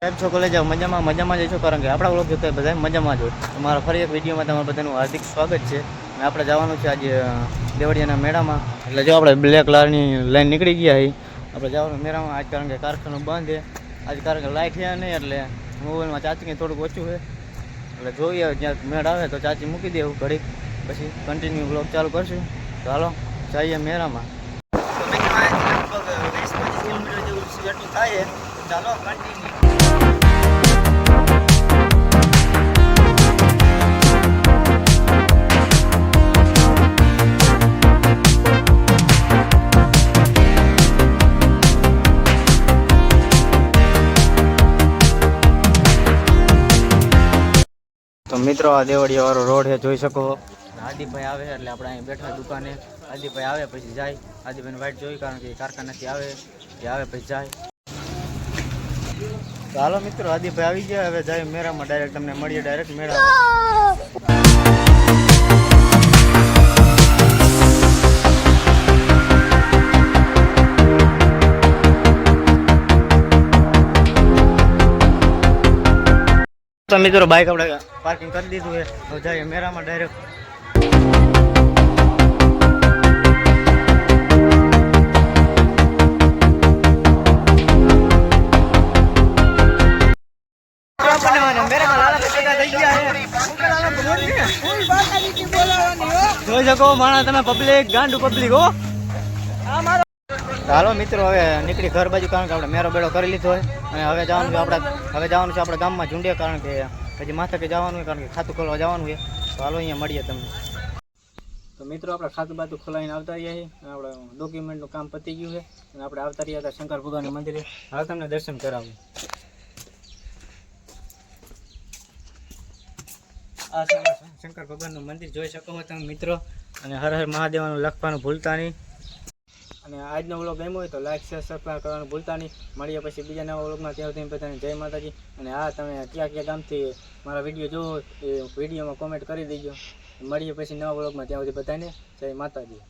સાહેબ છો કોલેજ મજામાં જઈશું કારણ કે આપણા વ્લોગ જોતા બધા મજામાં જ હોય. તમારા ફરી એક વિડીયોમાં તમારું બધાનું હાર્દિક સ્વાગત છે. અને આપણે જવાનું છે આજે દેવળિયાના મેળામાં. એટલે જો આપણે બ્લેક કલરની લાઈન નીકળી ગયા છીએ. આપણે જવાનું મેળામાં આજ કારણ કે કારખાનું બંધ છે. આજ કારણ કે લાઇટ છે નહીં એટલે મોબાઈલમાં ચાર્જિંગ થોડુંક ઓછું છે. એટલે જોઈએ જ્યાં મેળ આવે તો ચાર્જિંગ મૂકી દેવું ઘડીક પછી કન્ટિન્યુ વ્લોગ ચાલુ કરશું. તો હાલો જઈએ મેળામાં. લગભગ 20-25 કિલોમીટર જેવું જેટલું થાય ચાલો કન્ટિન્યુ. તો મિત્રો આ દેવળિયા વાળો રોડ છે જોઈ શકો. આદિભાઈ આવે એટલે આપણે અહીં બેઠા દુકાને. આદિભાઈ આવે પછી જાય. આદિભાઈને વાઇટ જોઈ કારણ કે કારખાનાથી આવે પછી જાય. તો હાલો મિત્રો આદિભાઈ આવી ગયા. હવે જાય મેળામાં ડાયરેક્ટ તમને મળીએ ડાયરેક્ટ મેળામાં. તો મિત્રો બાઇક આપણે પાર્કિંગ કરી દીધું છે. હવે જઈએ મેળામાં ડાયરેક્ટ. જોઈ શકો માણસ તમે પબ્લિક ગાંડુ પબ્લિક હો. હાલો મિત્રો હવે નીકળી ઘર બાજુ કારણ કે આપણે મેરો બેડો કરી લીધો હોય અને હવે જવાનું છે આપણા ગામમાં ઝુંડે કારણ કે પછી માથે કે જવાનું હોય કારણ કે ખાતું ખોલવા જવાનું હોય. તો હાલો અહીંયા મળીએ તમને. તો મિત્રો આપણે ખાતું બાતું ખોલાવીને આવતા રહ્યા છીએ. આપણે ડોક્યુમેન્ટનું કામ પતી ગયું છે અને આપણે આવતા રહ્યા હતા શંકર ભગવાનના મંદિરે. હવે તમને દર્શન કરાવું. આ શંકર ભગવાનનું મંદિર જોઈ શકો છો તમે મિત્રો. અને હર હર મહાદેવનું લખવાનું ભૂલતા નહીં. અને આજનો વ્લોગ ગમ્યો હોય તો લાઈક શેર સબસ્ક્રાઈબ કરવાનું ભૂલતા નહીં. મળીએ પછી બીજા નવા વ્લોગમાં. ત્યાં સુધી બધાને જય માતાજી. અને હા તમે કયા ગામથી મારા વિડીયો જોવો એ વિડીયોમાં કોમેન્ટ કરી દેજો. મળીએ પછી નવા વ્લોગમાં. ત્યાં સુધી બધાને જય માતાજી.